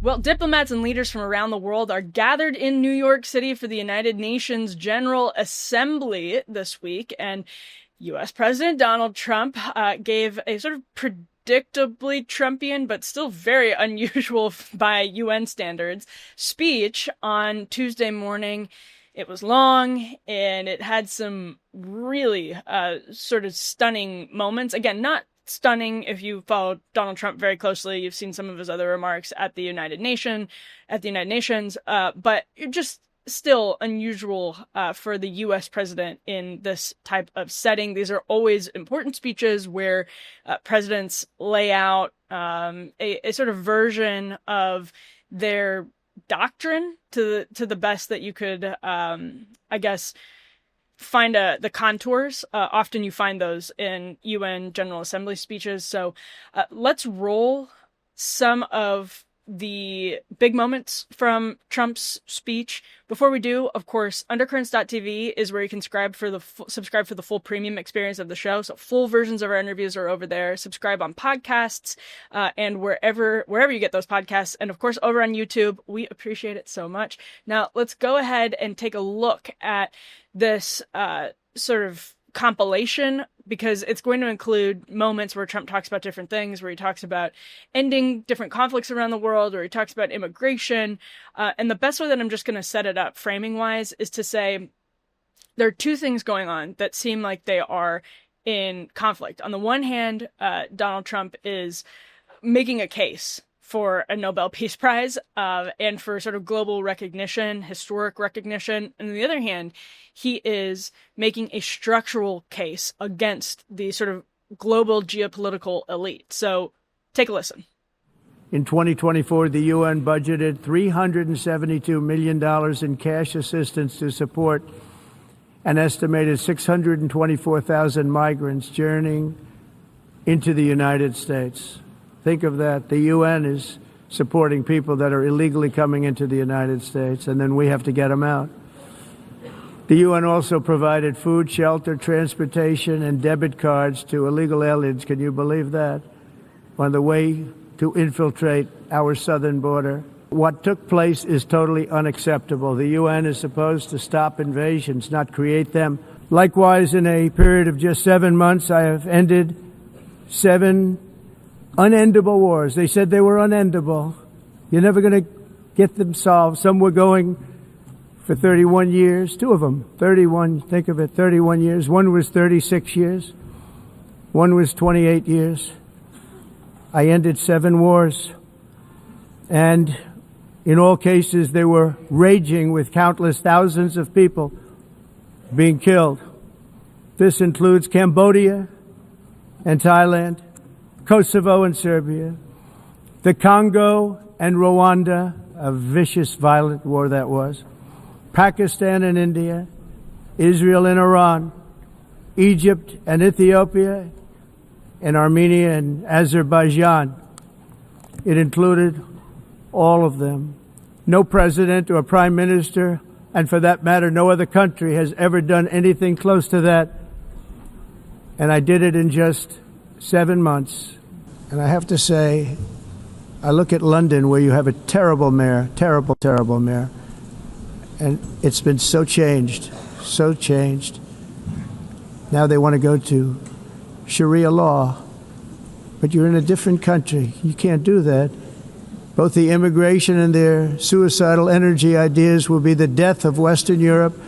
Well, diplomats and leaders from around the world are gathered in New York City for the United Nations General Assembly this week, and U.S. President Donald Trump gave a sort of predictably Trumpian, but still very unusual by UN standards, speech on Tuesday morning. It was long, and it had some really sort of stunning moments. Again, not stunning if you follow Donald Trump very closely. You've seen some of his other remarks at the United Nations, but just still unusual for the U.S. president in this type of setting. These are always important speeches where presidents lay out a sort of version of their doctrine to the best that you could, I guess, find the contours. Often you find those in UN General Assembly speeches. So let's roll some of the big moments from Trump's speech. Before we do, of course, undercurrents.tv is where you can subscribe for the full premium experience of the show. So full versions of our interviews are over there. Subscribe on podcasts and wherever you get those podcasts. And of course, over on YouTube, we appreciate it so much. Now, let's go ahead and take a look at this sort of compilation, because it's going to include moments where Trump talks about different things, where he talks about ending different conflicts around the world, or he talks about immigration. And the best way that I'm just going to set it up framing-wise is to say there are two things going on that seem like they are in conflict. On the one hand, Donald Trump is making a case for a Nobel Peace Prize and for sort of global recognition, historic recognition. And on the other hand, he is making a structural case against the sort of global geopolitical elite. So take a listen. In 2024, the UN budgeted $372 million in cash assistance to support an estimated 624,000 migrants journeying into the United States. Think of that. The UN is supporting people that are illegally coming into the United States, and then we have to get them out. The UN also provided food, shelter, transportation, and debit cards to illegal aliens. Can you believe that? On the way to infiltrate our southern border. What took place is totally unacceptable. The UN is supposed to stop invasions, not create them. Likewise, in a period of just 7 months, I have ended 7 unendable wars. They said they were unendable. You're never going to get them solved. Some were going for 31 years. 2 of them, 31, think of it, 31 years. One was 36 years. One was 28 years. I ended 7 wars. And in all cases, they were raging with countless thousands of people being killed. This includes Cambodia and Thailand, Kosovo and Serbia, the Congo and Rwanda, a vicious, violent war that was, Pakistan and India, Israel and Iran, Egypt and Ethiopia, and Armenia and Azerbaijan. It included all of them. No president or prime minister, and for that matter, no other country has ever done anything close to that. And I did it in just 7 months. And I have to say, I look at London, where you have a terrible mayor, terrible mayor, and it's been so changed. Now they want to go to Sharia law, but you're in a different country. You can't do that. Both the immigration and their suicidal energy ideas will be the death of Western Europe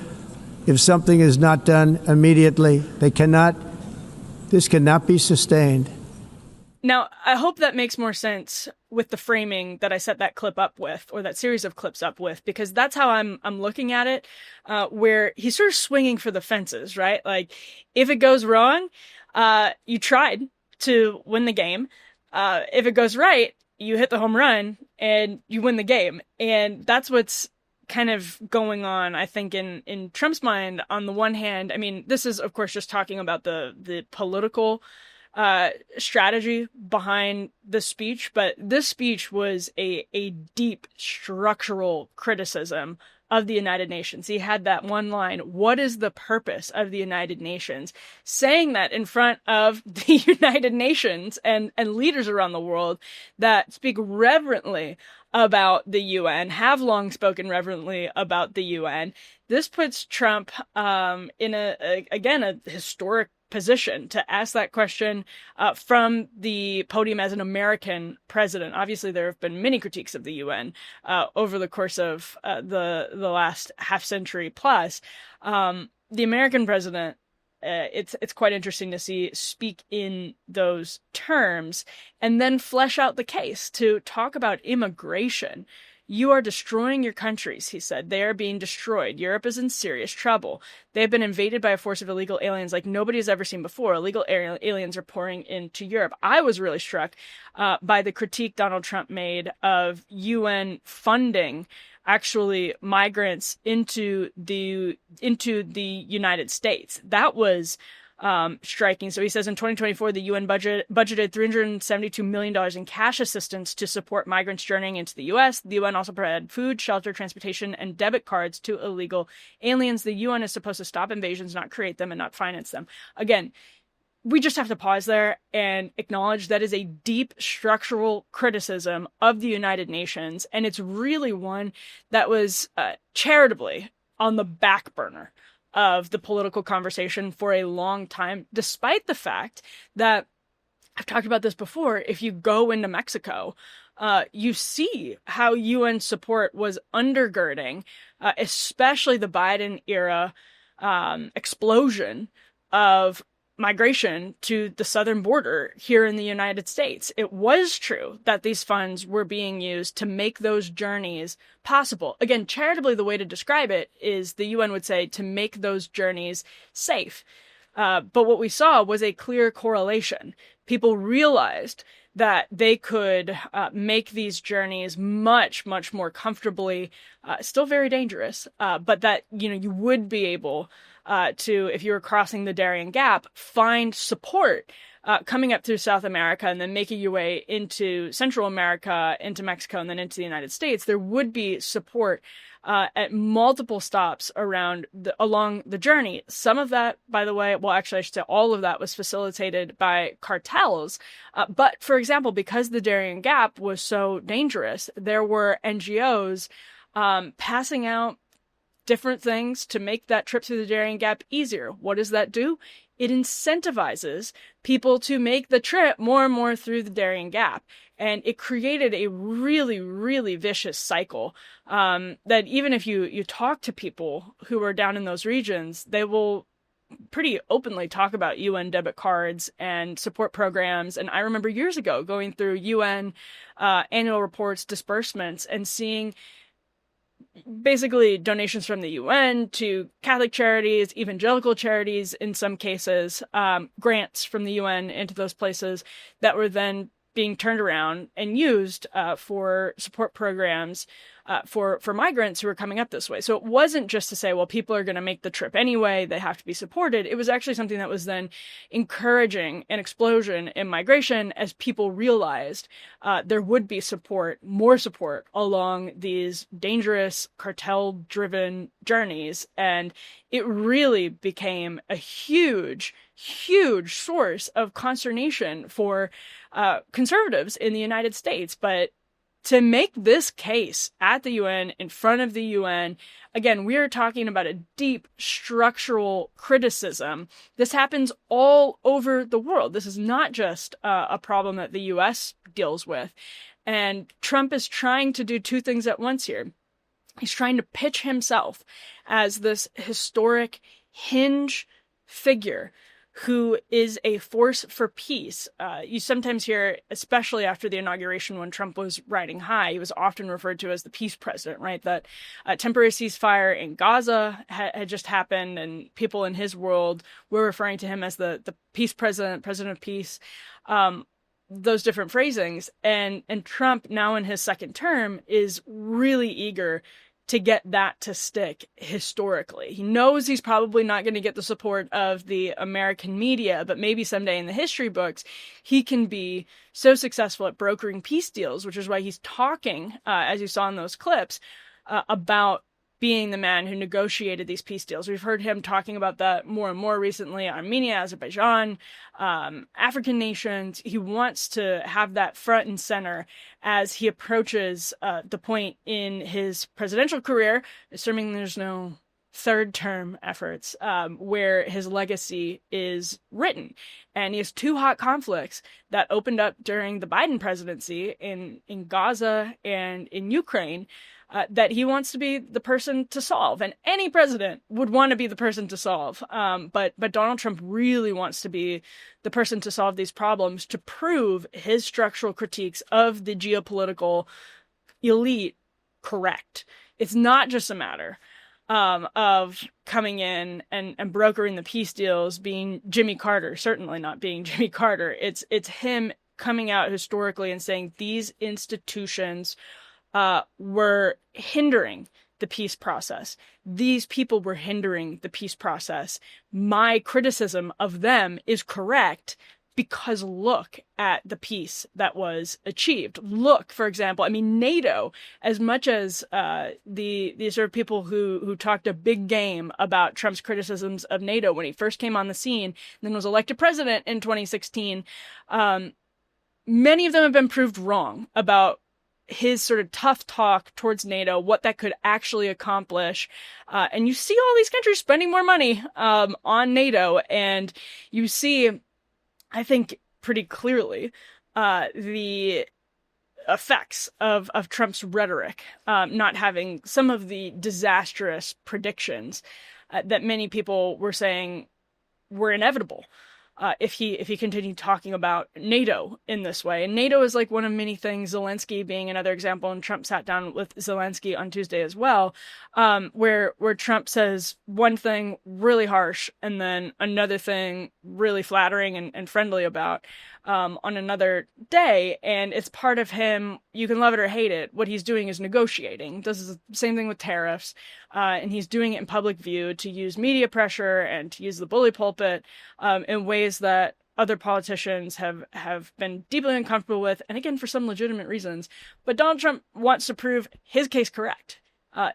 if something is not done immediately. This cannot be sustained. Now, I hope that makes more sense with the framing that I set that clip up with, or that series of clips up with, because that's how I'm looking at it, where he's sort of swinging for the fences, right? Like, if it goes wrong, you tried to win the game. If it goes right, you hit the home run and you win the game. And that's what's kind of going on, I think, in Trump's mind. On the one hand, I mean, this is, of course, just talking about the political strategy behind the speech, but this speech was a deep structural criticism of the United Nations. He had that one line, "What is the purpose of the United Nations?" Saying that in front of the United Nations and leaders around the world that speak reverently about the UN, have long spoken reverently about the UN. This puts Trump in a historic position to ask that question from the podium as an American president. Obviously, there have been many critiques of the UN over the course of the last half century plus. The American president, it's quite interesting to see speak in those terms and then flesh out the case to talk about immigration. You are destroying your countries, he said. They are being destroyed. Europe is in serious trouble. They have been invaded by a force of illegal aliens like nobody has ever seen before. Illegal aliens are pouring into Europe. I was really struck by the critique Donald Trump made of UN funding actually migrants into the United States. That was striking. So he says in 2024, the UN budgeted $372 million in cash assistance to support migrants journeying into the U.S. The UN also provided food, shelter, transportation, and debit cards to illegal aliens. The UN is supposed to stop invasions, not create them, and not finance them. Again, we just have to pause there and acknowledge that is a deep structural criticism of the United Nations, and it's really one that was charitably on the back burner of the political conversation for a long time, despite the fact that, I've talked about this before, if you go into Mexico, you see how UN support was undergirding, especially the Biden era explosion of migration to the southern border here in the United States. It was true that these funds were being used to make those journeys possible. Again, charitably, the way to describe it is the UN would say to make those journeys safe. But what we saw was a clear correlation. People realized that they could make these journeys much, much more comfortably, still very dangerous, but that, you would be able to, if you were crossing the Darien Gap, find support coming up through South America and then making your way into Central America, into Mexico, and then into the United States. There would be support at multiple stops along the journey. Some of that, by the way, well, actually, I should say all of that was facilitated by cartels. But for example, because the Darien Gap was so dangerous, there were NGOs passing out different things to make that trip through the Darien Gap easier. What does that do? It incentivizes people to make the trip more and more through the Darien Gap. And it created a really, really vicious cycle that even if you talk to people who are down in those regions, they will pretty openly talk about UN debit cards and support programs. And I remember years ago going through UN annual reports, disbursements, and seeing basically donations from the UN to Catholic charities, evangelical charities in some cases, grants from the UN into those places that were then being turned around and used for support programs for migrants who are coming up this way. So it wasn't just to say, well, people are going to make the trip anyway, they have to be supported. It was actually something that was then encouraging an explosion in migration as people realized there would be more support along these dangerous cartel-driven journeys. And it really became a huge, huge source of consternation for conservatives in the United States. But to make this case at the UN, in front of the UN, again, we are talking about a deep structural criticism. This happens all over the world. This is not just a problem that the US deals with. And Trump is trying to do two things at once here. He's trying to pitch himself as this historic hinge figure who is a force for peace. You sometimes hear, especially after the inauguration when Trump was riding high, he was often referred to as the peace president, right? That temporary ceasefire in Gaza had just happened, and people in his world were referring to him as the peace president, president of peace, those different phrasings. And Trump, now in his second term, is really eager to get that to stick historically. He knows he's probably not going to get the support of the American media, but maybe someday in the history books, he can be so successful at brokering peace deals, which is why he's talking, as you saw in those clips, about being the man who negotiated these peace deals. We've heard him talking about that more and more recently. Armenia, Azerbaijan, African nations. He wants to have that front and center as he approaches the point in his presidential career, assuming there's no third term efforts, where his legacy is written. And he has two hot conflicts that opened up during the Biden presidency in Gaza and in Ukraine, that he wants to be the person to solve. And any president would want to be the person to solve. But Donald Trump really wants to be the person to solve these problems, to prove his structural critiques of the geopolitical elite correct. It's not just a matter of coming in and brokering the peace deals, being Jimmy Carter, certainly not being Jimmy Carter. It's him coming out historically and saying these institutions were hindering the peace process. These people were hindering the peace process. My criticism of them is correct, because look at the peace that was achieved. Look, for example, I mean, NATO, as much as the sort of people who talked a big game about Trump's criticisms of NATO when he first came on the scene and then was elected president in 2016, many of them have been proved wrong about his sort of tough talk towards NATO, what that could actually accomplish. And you see all these countries spending more money on NATO, and you see, I think, pretty clearly the effects of Trump's rhetoric, not having some of the disastrous predictions that many people were saying were inevitable if he continued talking about NATO in this way. And NATO is like one of many things, Zelensky being another example, and Trump sat down with Zelensky on Tuesday as well, where Trump says one thing really harsh and then another thing really flattering and friendly about on another day. And it's part of him. You can love it or hate it. What he's doing is negotiating. Does the same thing with tariffs. And he's doing it in public view to use media pressure and to use the bully pulpit in ways that other politicians have been deeply uncomfortable with, and again, for some legitimate reasons. But Donald Trump wants to prove his case correct,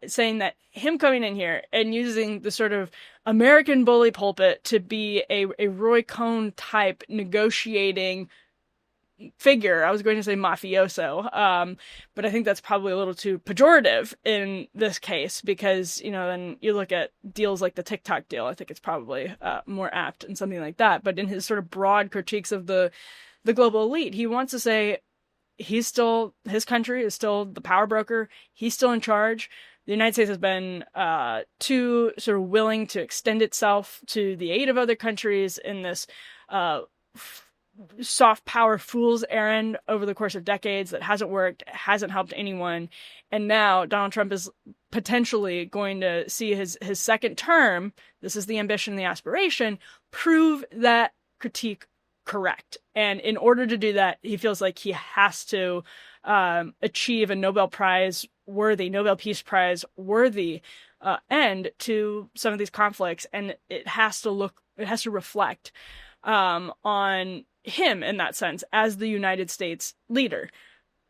saying that him coming in here and using the sort of American bully pulpit to be a Roy Cohn type negotiating figure. I was going to say mafioso, but I think that's probably a little too pejorative in this case, because, then you look at deals like the TikTok deal, I think it's probably more apt in something like that. But in his sort of broad critiques of the global elite, he wants to say his country is still the power broker. He's still in charge. The United States has been too sort of willing to extend itself to the aid of other countries in this soft power fool's errand over the course of decades that hasn't worked, hasn't helped anyone. And now Donald Trump is potentially going to see his second term, this is the ambition, the aspiration, prove that critique correct. And in order to do that, he feels like he has to achieve a Nobel Peace Prize worthy end to some of these conflicts. And it has to reflect on him in that sense as the United States leader,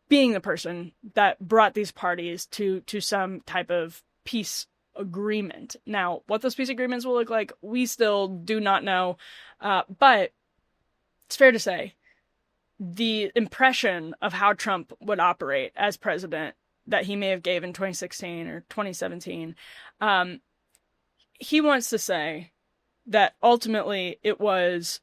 being the person that brought these parties to some type of peace agreement. Now, what those peace agreements will look like, we still do not know, but it's fair to say the impression of how Trump would operate as president that he may have gave in 2016 or 2017, he wants to say that ultimately it was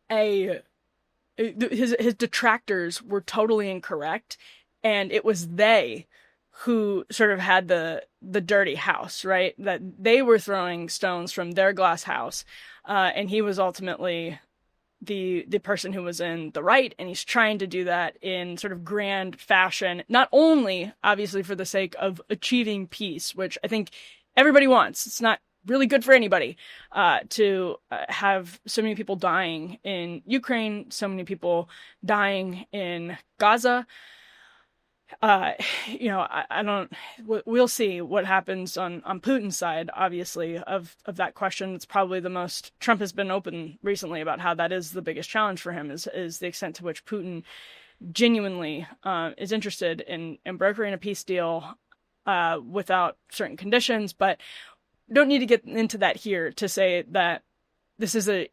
his detractors were totally incorrect, and it was they who sort of had the dirty house, right? That they were throwing stones from their glass house, and he was ultimately the person who was in the right, and he's trying to do that in sort of grand fashion, not only obviously for the sake of achieving peace, which I think everybody wants. It's not really good for anybody to have so many people dying in Ukraine, so many people dying in Gaza. I don't. We'll see what happens on Putin's side, obviously, of that question. It's probably the most Trump has been open recently about how that is the biggest challenge for him is the extent to which Putin genuinely is interested in brokering a peace deal without certain conditions, but don't need to get into that here to say that this is a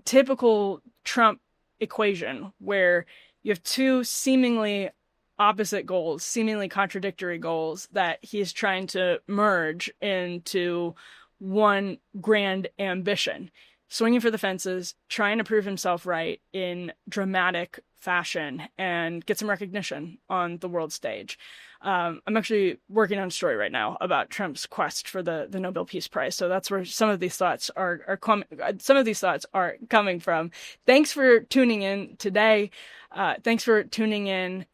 typical Trump equation where you have two seemingly opposite goals, seemingly contradictory goals that he's trying to merge into one grand ambition. Swinging for the fences, trying to prove himself right in dramatic fashion and get some recognition on the world stage. I'm actually working on a story right now about Trump's quest for the Nobel Peace Prize, so that's where some of these thoughts are coming from. Thanks for tuning in today. Thanks for tuning in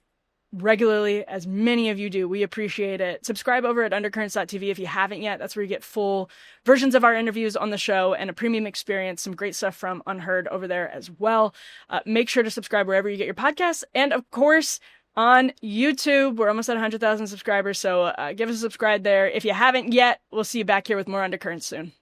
regularly, as many of you do. We appreciate it. Subscribe over at undercurrents.tv if you haven't yet. That's where you get full versions of our interviews on the show and a premium experience, some great stuff from Unheard over there as well. Make sure to subscribe wherever you get your podcasts. And of course, on YouTube, we're almost at 100,000 subscribers, so give us a subscribe there. If you haven't yet, we'll see you back here with more Undercurrents soon.